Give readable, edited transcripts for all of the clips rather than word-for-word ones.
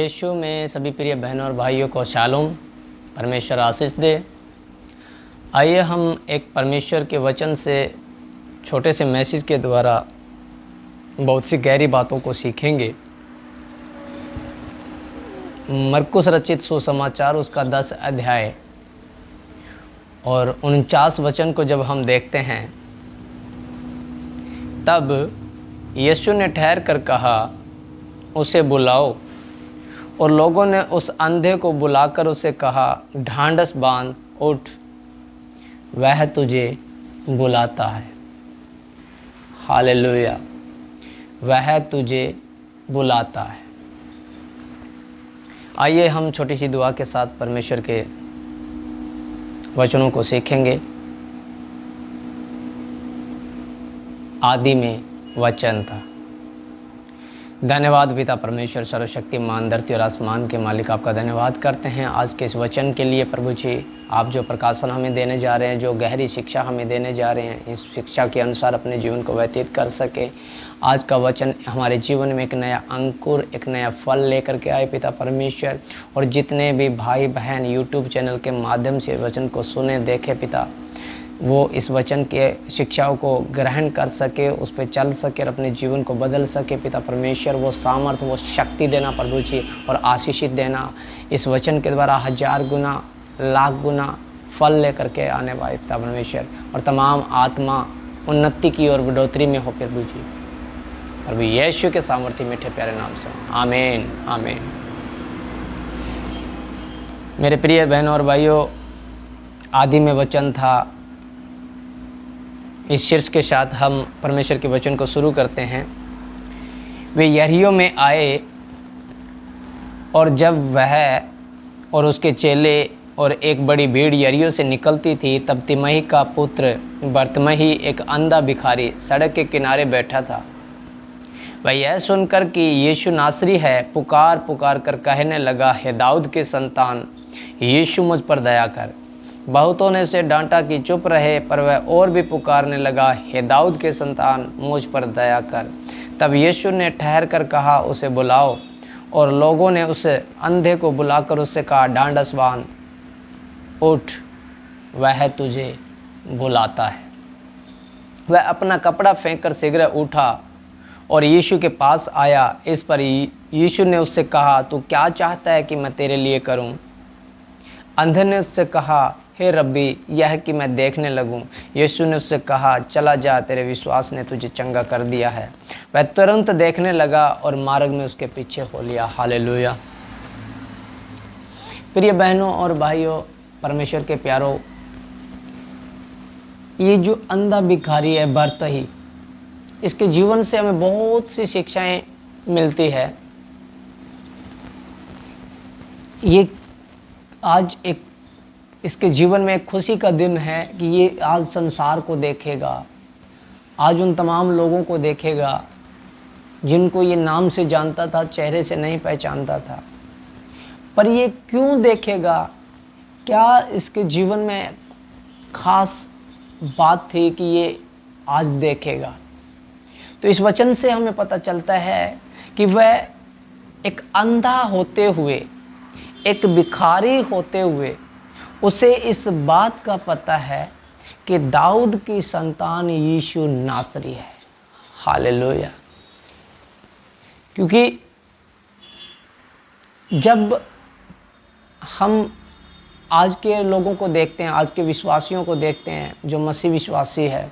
यीशु में सभी प्रिय बहनों और भाइयों को शालोम, परमेश्वर आशीष दे। आइए हम एक परमेश्वर के वचन से छोटे से मैसेज के द्वारा बहुत सी गहरी बातों को सीखेंगे। मरकुस रचित सुसमाचार उसका 10 अध्याय और 49 वचन को जब हम देखते हैं, तब यीशु ने ठहर कर कहा, उसे बुलाओ। और लोगों ने उस अंधे को बुलाकर उसे कहा, ढांढस बांध, उठ, वह तुझे बुलाता है। हालेलुया, वह तुझे बुलाता है। आइए हम छोटी सी दुआ के साथ परमेश्वर के वचनों को सीखेंगे। आदि में वचन था। धन्यवाद पिता परमेश्वर सर्वशक्तिमान, धरती और आसमान के मालिक, आपका धन्यवाद करते हैं आज के इस वचन के लिए। प्रभु जी, आप जो प्रकाशन हमें देने जा रहे हैं, जो गहरी शिक्षा हमें देने जा रहे हैं, इस शिक्षा के अनुसार अपने जीवन को व्यतीत कर सके। आज का वचन हमारे जीवन में एक नया अंकुर, एक नया फल लेकर के आए पिता परमेश्वर। और जितने भी भाई बहन यूट्यूब चैनल के माध्यम से वचन को सुने देखे पिता, वो इस वचन के शिक्षाओं को ग्रहण कर सके, उस पर चल सके और अपने जीवन को बदल सके पिता परमेश्वर। वो सामर्थ्य, वो शक्ति देना प्रभु जी, और आशीषित देना। इस वचन के द्वारा 1000 गुना, लाख गुना फल लेकर के आने वाले पिता परमेश्वर, और तमाम आत्मा उन्नति की और बढ़ोतरी में हो प्रभु जी। प्रभु यीशु के सामर्थ्य मीठे प्यारे नाम से आमीन, आमीन। मेरे प्रिय बहनों और भाइयों, आदि में वचन था। इस शीर्ष के साथ हम परमेश्वर के वचन को शुरू करते हैं। वे यरीहो में आए, और जब वह और उसके चेले और एक बड़ी भीड़ यरीहो से निकलती थी, तब तिमही का पुत्र बर्तमही, एक अंधा भिखारी, सड़क के किनारे बैठा था। वह यह सुनकर कि यीशु नासरी है, पुकार पुकार कर कहने लगा, हे दाऊद के संतान, यीशु मुझ पर दया कर। बहुतों ने उसे डांटा कि चुप रहे, पर वह और भी पुकारने लगा, हे दाऊद के संतान, मुझ पर दया कर। तब यीशु ने ठहर कर कहा, उसे बुलाओ। और लोगों ने उस अंधे को बुलाकर उससे कहा, ढांढस बांध, उठ, वह तुझे बुलाता है। वह अपना कपड़ा फेंक कर शीघ्र उठा और यीशु के पास आया। इस पर यीशु ने उससे कहा, तू क्या चाहता है कि मैं तेरे लिए करूं? अंधे ने उससे कहा, हे रब्बी, यह कि मैं देखने लगूं। यीशु ने उससे कहा, चला जा, तेरे विश्वास ने तुझे चंगा कर दिया है। वह तुरंत देखने लगा और मार्ग में उसके पीछे हो लिया। हालेलुया। प्रिय बहनों और भाइयों, परमेश्वर के प्यारों, ये जो अंधा भिखारी है बर्तही, इसके जीवन से हमें बहुत सी शिक्षाएं मिलती है। ये आज एक इसके जीवन में एक खुशी का दिन है कि ये आज संसार को देखेगा, आज उन तमाम लोगों को देखेगा जिनको ये नाम से जानता था, चेहरे से नहीं पहचानता था। पर ये क्यों देखेगा? क्या इसके जीवन में खास बात थी कि ये आज देखेगा? तो इस वचन से हमें पता चलता है कि वह एक अंधा होते हुए, एक भिखारी होते हुए, उसे इस बात का पता है कि दाऊद की संतान यीशु नासरी है। हालेलुया। क्योंकि जब हम आज के लोगों को देखते हैं, आज के विश्वासियों को देखते हैं जो मसीह विश्वासी है,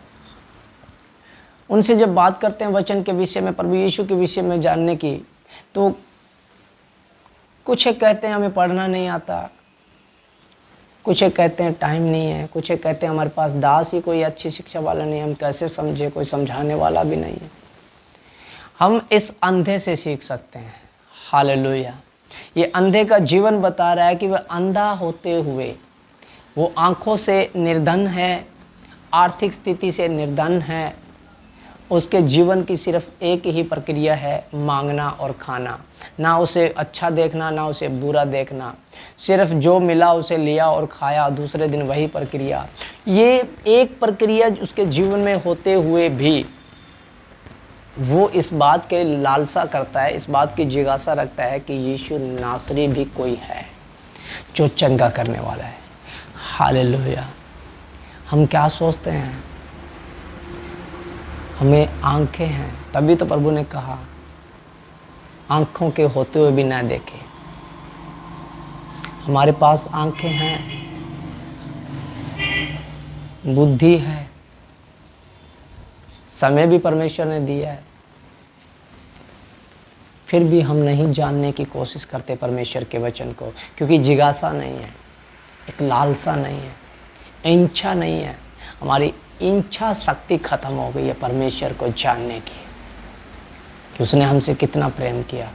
उनसे जब बात करते हैं वचन के विषय में, प्रभु यीशु के विषय में जानने की, तो कुछ एक कहते हैं हमें पढ़ना नहीं आता, कुछ एक कहते हैं टाइम नहीं है, कुछ एक कहते हैं हमारे पास दास ही कोई अच्छी शिक्षा वाला नहीं है, हम कैसे समझे, कोई समझाने वाला भी नहीं है। हम इस अंधे से सीख सकते हैं। हालेलुया। ये अंधे का जीवन बता रहा है कि वह अंधा होते हुए, वो आंखों से निर्धन है, आर्थिक स्थिति से निर्धन है। उसके जीवन की सिर्फ एक ही प्रक्रिया है, मांगना और खाना। ना उसे अच्छा देखना, ना उसे बुरा देखना। सिर्फ जो मिला उसे लिया और खाया, दूसरे दिन वही प्रक्रिया। ये एक प्रक्रिया उसके जीवन में होते हुए भी वो इस बात के लालसा करता है, इस बात की जिज्ञासा रखता है कि यीशु नासरी भी कोई है जो चंगा करने वाला है। हालेलुया। हम क्या सोचते हैं? हमें आंखें हैं, तभी तो प्रभु ने कहा आंखों के होते हुए भी ना देखे। हमारे पास आंखें हैं, बुद्धि है, समय भी परमेश्वर ने दिया है, फिर भी हम नहीं जानने की कोशिश करते परमेश्वर के वचन को, क्योंकि जिज्ञासा नहीं है, एक लालसा नहीं है, इच्छा नहीं है। हमारी इच्छा शक्ति खत्म हो गई है परमेश्वर को जानने की, कि उसने हमसे कितना प्रेम किया।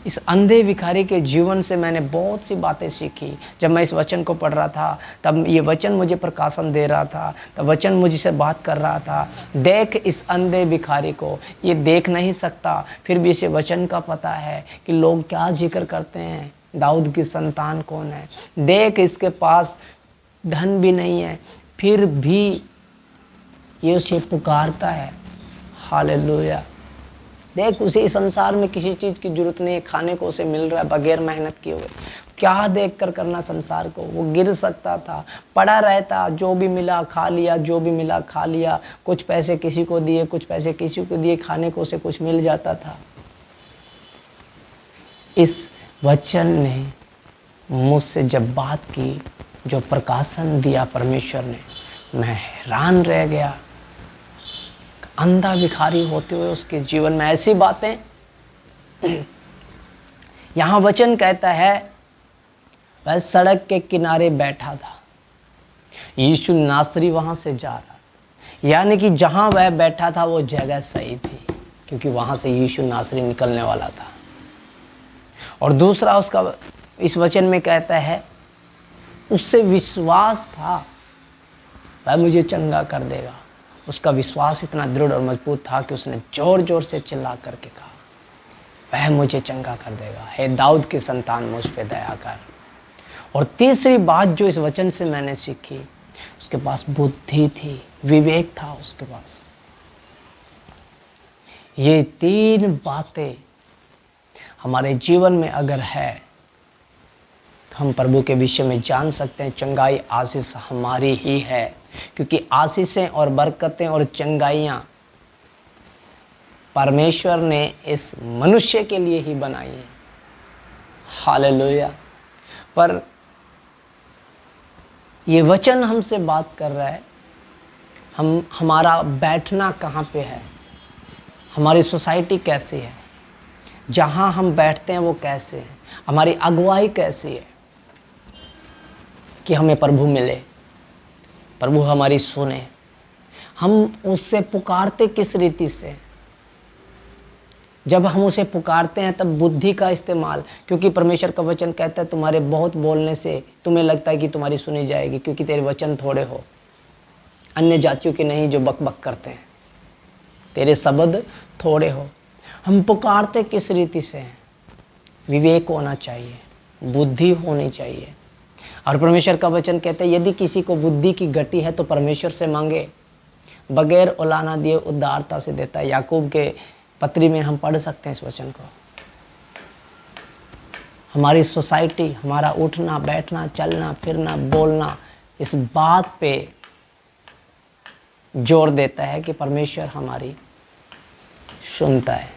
इस अंधे भिखारी के जीवन से मैंने बहुत सी बातें सीखी। जब मैं इस वचन को पढ़ रहा था तब ये वचन मुझे प्रकाशन दे रहा था, तब वचन मुझसे बात कर रहा था। देख इस अंधे भिखारी को, ये देख नहीं सकता, फिर भी इसे वचन का पता है कि लोग क्या जिक्र करते हैं, दाऊद की संतान कौन है। देख इसके पास धन भी नहीं है, फिर भी ये उसे पुकारता है। हालेलुया। देख उसे इस संसार में किसी चीज़ की जरूरत नहीं है, खाने को उसे मिल रहा है बगैर मेहनत किए हुए। क्या देख कर करना संसार को? वो गिर सकता था, पड़ा रहता, जो भी मिला खा लिया, जो भी मिला खा लिया, कुछ पैसे किसी को दिए, कुछ पैसे किसी को दिए, खाने को उसे कुछ मिल जाता था। इस वचन ने मुझसे जब बात की, जो प्रकाशन दिया परमेश्वर ने, मैं हैरान रह गया। अंधा भिखारी होते हुए उसके जीवन में ऐसी बातें। यहाँ वचन कहता है वह सड़क के किनारे बैठा था, यीशु नासरी वहाँ से जा रहा, यानी कि जहाँ वह बैठा था वो जगह सही थी, क्योंकि वहाँ से यीशु नासरी निकलने वाला था। और दूसरा उसका इस वचन में कहता है उससे विश्वास था वह मुझे चंगा कर देगा। उसका विश्वास इतना दृढ़ और मजबूत था कि उसने जोर जोर से चिल्ला करके कहा वह मुझे चंगा कर देगा। हे दाऊद की संतान, मुझ पे दया कर। और तीसरी बात जो इस वचन से मैंने सीखी, उसके पास बुद्धि थी, विवेक था उसके पास। ये तीन बातें हमारे जीवन में अगर है तो हम प्रभु के विषय में जान सकते हैं चंगाई आशीष हमारी ही है, क्योंकि आशीषें और बरकतें और चंगाइयाँ परमेश्वर ने इस मनुष्य के लिए ही बनाई हैं। हालेलुया। पर ये वचन हमसे बात कर रहा है, हमारा बैठना कहाँ पे है, हमारी सोसाइटी कैसी है, जहाँ हम बैठते हैं वो कैसे है, हमारी अगुवाई कैसी है कि हमें प्रभु मिले, प्रभु हमारी सुने। हम उससे पुकारते किस रीति से? जब हम उसे पुकारते हैं तब बुद्धि का इस्तेमाल, क्योंकि परमेश्वर का वचन कहता है तुम्हारे बहुत बोलने से तुम्हें लगता है कि तुम्हारी सुनी जाएगी, क्योंकि तेरे वचन थोड़े हो, अन्य जातियों के नहीं जो बक बक करते हैं, तेरे शब्द थोड़े हो। हम पुकारते किस रीति से हैं? विवेक होना चाहिए, बुद्धि होनी चाहिए। और परमेश्वर का वचन कहता है यदि किसी को बुद्धि की गति है तो परमेश्वर से मांगे, बगैर औलाना दिए उदारता से देता है। याकूब के पत्री में हम पढ़ सकते हैं इस वचन को। हमारी सोसाइटी, हमारा उठना बैठना, चलना फिरना, बोलना, इस बात पे जोर देता है कि परमेश्वर हमारी सुनता है।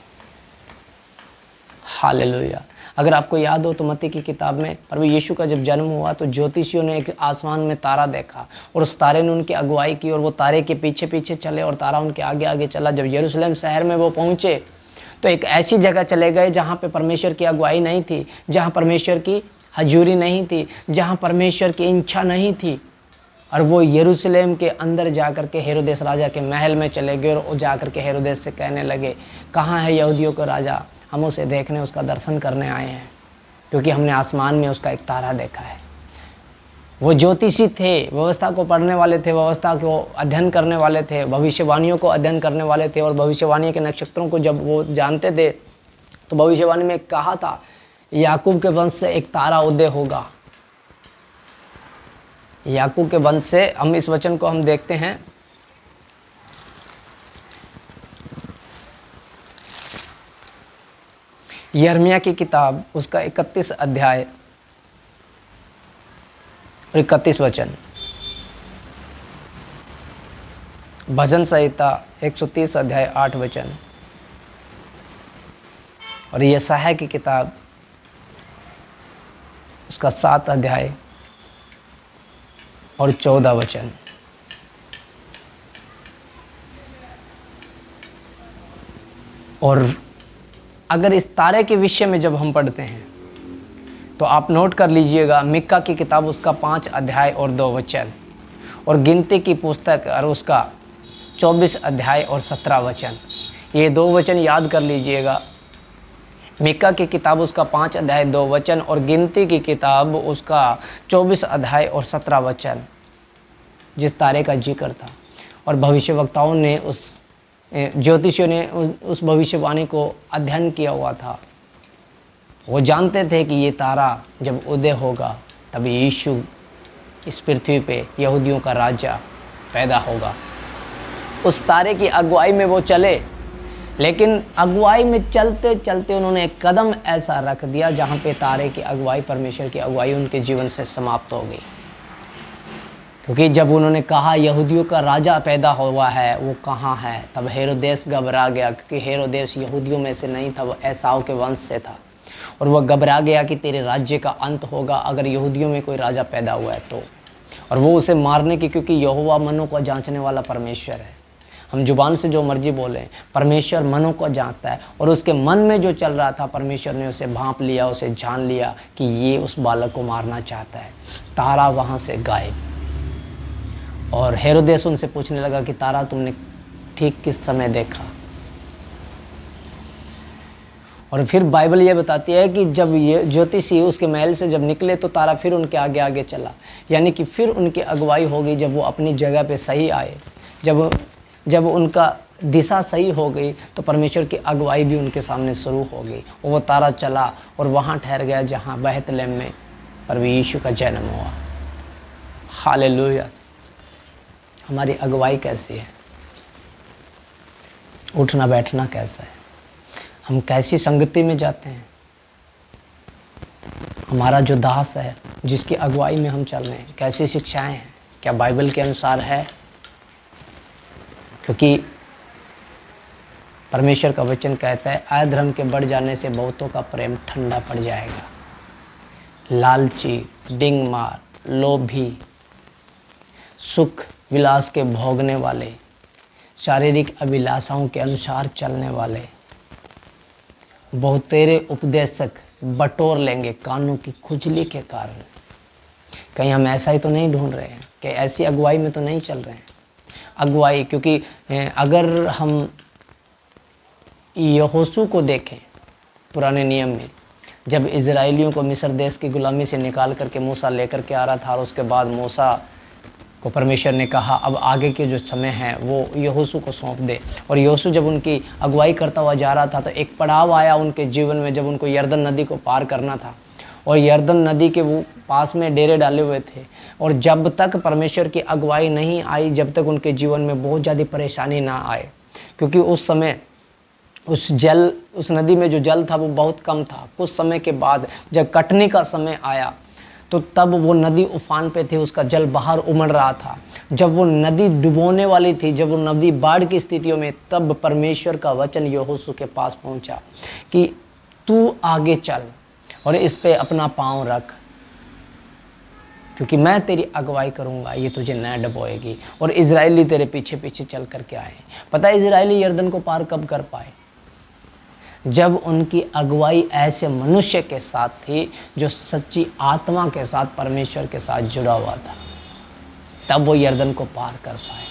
हालेलुया। अगर आपको याद हो तो मत्ती की किताब में प्रभु यीशु का जब जन्म हुआ तो ज्योतिषियों ने एक आसमान में तारा देखा और उस तारे ने उनकी अगुवाई की और वो तारे के पीछे पीछे चले और तारा उनके आगे आगे चला। जब यरूशलेम शहर में वो पहुँचे तो एक ऐसी जगह चले गए जहाँ पे परमेश्वर की अगुवाई नहीं थी, जहाँ परमेश्वर की हजूरी नहीं थी, जहाँ परमेश्वर की इच्छा नहीं थी। और वो यरूशलेम के अंदर जा कर के हेरोदेस राजा के महल में चले गए और जा कर के हेरोदेस से कहने लगे कहाँ है यहूदियों का राजा, हम उसे देखने, उसका दर्शन करने आए हैं, क्योंकि हमने आसमान में उसका एक तारा देखा है। वो ज्योतिषी थे, व्यवस्था को पढ़ने वाले थे, व्यवस्था को अध्ययन करने वाले थे, भविष्यवाणियों को अध्ययन करने वाले थे। और भविष्यवाणी के नक्षत्रों को जब वो जानते थे तो भविष्यवाणी में कहा था याकूब के वंश से एक तारा उदय होगा। याकूब के वंश से हम इस वचन को हम देखते हैं यिर्मयाह की किताब उसका 31 अध्याय और 31 वचन, भजन संहिता 130 अध्याय 8 वचन, और यशायाह की किताब उसका 7 अध्याय और 14 वचन। और अगर इस तारे के विषय में जब हम पढ़ते हैं तो आप नोट कर लीजिएगा, मिक्का की किताब उसका 5 अध्याय और 2 वचन, और गिनती की पुस्तक और उसका 24 अध्याय और 17 वचन। ये 2 वचन याद कर लीजिएगा, मिक्का की किताब उसका 5 अध्याय 2 वचन और गिनती की किताब उसका 24 अध्याय और 17 वचन, जिस तारे का जिक्र था। और भविष्यवक्ताओं ने ज्योतिषियों ने उस भविष्यवाणी को अध्ययन किया हुआ था। वो जानते थे कि ये तारा जब उदय होगा तब यीशु इस पृथ्वी पे यहूदियों का राजा पैदा होगा। उस तारे की अगुवाई में वो चले, लेकिन अगुवाई में चलते चलते उन्होंने एक कदम ऐसा रख दिया जहाँ पे तारे की अगुवाई, परमेश्वर की अगुवाई उनके जीवन से समाप्त हो गई। क्योंकि जब उन्होंने कहा यहूदियों का राजा पैदा हुआ है, वो कहाँ है, तब हेरोदेस घबरा गया, क्योंकि हेरोदेस यहूदियों में से नहीं था, वो एसाव के वंश से था। और वह घबरा गया कि तेरे राज्य का अंत होगा अगर यहूदियों में कोई राजा पैदा हुआ है तो। और वो उसे मारने की, क्योंकि यहोवा मनों को जांचने वाला परमेश्वर है। हम जुबान से जो मर्जी बोलें, परमेश्वर मनों को जांचता है। और उसके मन में जो चल रहा था, परमेश्वर ने उसे भांप लिया, उसे जान लिया कि ये उस बालक को मारना चाहता है। तारा वहाँ से गायब। और हेरोदेस उनसे पूछने लगा कि तारा तुमने ठीक किस समय देखा। और फिर बाइबल ये बताती है कि जब ये ज्योतिषी उसके महल से जब निकले तो तारा फिर उनके आगे आगे चला, यानी कि फिर उनकी अगुवाई हो गई। जब वो अपनी जगह पे सही आए, जब उनका दिशा सही हो गई तो परमेश्वर की अगुवाई भी उनके सामने शुरू हो गई। और वो तारा चला और वहाँ ठहर गया जहाँ बैतलहम में प्रभु यीशु का जन्म हुआ। हालेलुया। हमारी अगुवाई कैसी है, उठना बैठना कैसा है, हम कैसी संगति में जाते हैं, हमारा जो दास है जिसकी अगुवाई में हम चल रहे हैं, कैसी शिक्षाएं हैं, क्या बाइबल के अनुसार है। क्योंकि परमेश्वर का वचन कहता है अधर्म के बढ़ जाने से बहुतों का प्रेम ठंडा पड़ जाएगा। लालची, डिंग मार, लोभी, सुख विलास के भोगने वाले, शारीरिक अभिलाषाओं के अनुसार चलने वाले बहुतेरे उपदेशक बटोर लेंगे कानों की खुजली के कारण। कहीं हम ऐसा ही तो नहीं ढूंढ रहे हैं कि ऐसी अगुवाई में तो नहीं चल रहे हैं। अगुवाई, क्योंकि अगर हम यहोशू को देखें पुराने नियम में, जब इजराइलियों को मिस्र देश की गुलामी से निकाल करके मूसा लेकर के आ रहा था, और उसके बाद मूसा को परमेश्वर ने कहा अब आगे के जो समय है वो यहोशू को सौंप दे। और यहोशू जब उनकी अगुवाई करता हुआ जा रहा था तो एक पड़ाव आया उनके जीवन में, जब उनको यरदन नदी को पार करना था। और यरदन नदी के वो पास में डेरे डाले हुए थे, और जब तक परमेश्वर की अगुवाई नहीं आई, जब तक उनके जीवन में बहुत ज़्यादा परेशानी ना आए, क्योंकि उस समय उस नदी में जो जल था वो बहुत कम था। कुछ समय के बाद जब कटने का समय आया तो तब वो नदी उफान पे थी, उसका जल बाहर उमड़ रहा था। जब वो नदी डुबोने वाली थी, जब वो नदी बाढ़ की स्थितियों में, तब परमेश्वर का वचन यहोशू के पास पहुंचा कि तू आगे चल और इस पे अपना पाँव रख, क्योंकि मैं तेरी अगुवाई करूंगा, ये तुझे न डुबोएगी। और इजराइली तेरे पीछे पीछे चल करके आए। पता है इजराइली यरदन को पार कब कर पाए? जब उनकी अगुवाई ऐसे मनुष्य के साथ थी जो सच्ची आत्मा के साथ, परमेश्वर के साथ जुड़ा हुआ था, तब वो यरदन को पार कर पाए,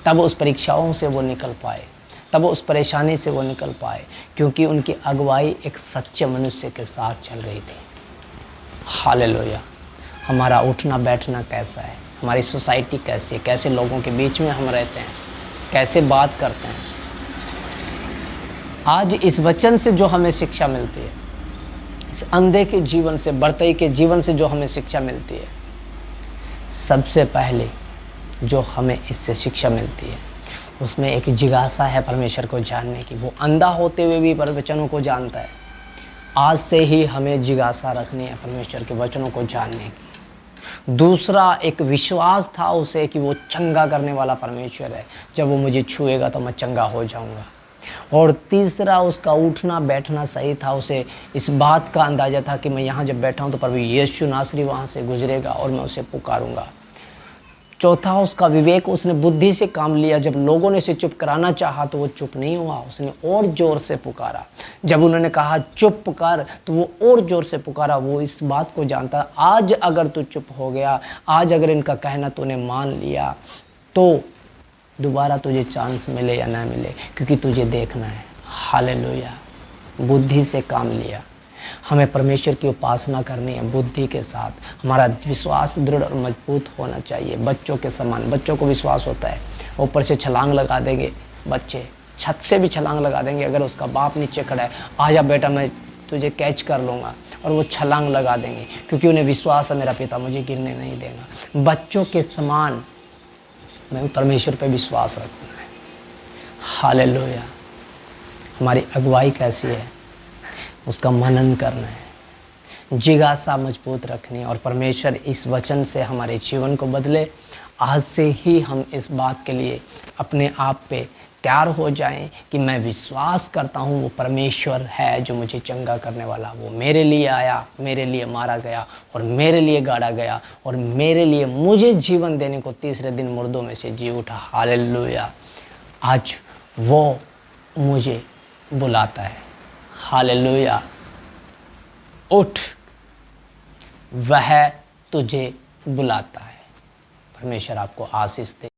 तब उस परीक्षाओं से वो निकल पाए, तब उस परेशानी से वो निकल पाए, क्योंकि उनकी अगुवाई एक सच्चे मनुष्य के साथ चल रही थी। हालेलुया। हमारा उठना बैठना कैसा है, हमारी सोसाइटी कैसी है, कैसे लोगों के बीच में हम रहते हैं, कैसे बात करते हैं। आज इस वचन से जो हमें शिक्षा मिलती है, इस अंधे के जीवन से, बर्तई के जीवन से जो हमें शिक्षा मिलती है, सबसे पहले जो हमें इससे शिक्षा मिलती है उसमें एक जिज्ञासा है परमेश्वर को जानने की। वो अंधा होते हुए भी वचनों को जानता है, आज से ही हमें जिज्ञासा रखनी है परमेश्वर के वचनों को जानने की। दूसरा एक विश्वास था उसे कि वो चंगा करने वाला परमेश्वर है, जब वो मुझे छुएगा तो मैं चंगा हो जाऊंगा। और तीसरा उसका उठना बैठना सही था, उसे इस बात का अंदाज़ा था कि मैं यहाँ जब बैठा हूँ तो प्रभु यीशु नासरी वहाँ से गुजरेगा और मैं उसे पुकारूंगा। चौथा उसका विवेक, उसने बुद्धि से काम लिया। जब लोगों ने उसे चुप कराना चाहा तो वो चुप नहीं हुआ, उसने और ज़ोर से पुकारा। जब उन्होंने कहा चुप कर तो वो और ज़ोर से पुकारा। वो इस बात को जानता, आज अगर तू चुप हो गया, आज अगर इनका कहना तूने मान लिया तो दोबारा तुझे चांस मिले या ना मिले, क्योंकि तुझे देखना है। हालेलुया। बुद्धि से काम लिया। हमें परमेश्वर की उपासना करनी है बुद्धि के साथ। हमारा विश्वास दृढ़ और मजबूत होना चाहिए, बच्चों के समान। बच्चों को विश्वास होता है, ऊपर से छलांग लगा देंगे बच्चे, छत से भी छलांग लगा देंगे। अगर उसका बाप नीचे खड़ा है, आजा बेटा मैं तुझे कैच कर लूँगा, और वो छलांग लगा देंगे, क्योंकि उन्हें विश्वास है मेरा पिता मुझे गिरने नहीं देगा। बच्चों के समान मैं परमेश्वर पे विश्वास रखना है। हालेलुया। हमारी अगुवाई कैसी है उसका मनन करना है, जिज्ञासा मजबूत रखनी है, और परमेश्वर इस वचन से हमारे जीवन को बदले। आज से ही हम इस बात के लिए अपने आप पे तैयार हो जाएं कि मैं विश्वास करता हूँ वो परमेश्वर है जो मुझे चंगा करने वाला। वो मेरे लिए आया, मेरे लिए मारा गया और मेरे लिए गाड़ा गया, और मेरे लिए मुझे जीवन देने को तीसरे दिन मुर्दों में से जी उठा। हालेलुया। आज वो मुझे बुलाता है। हालेलुया। उठ, वह तुझे बुलाता है। परमेश्वर आपको आशीष दे।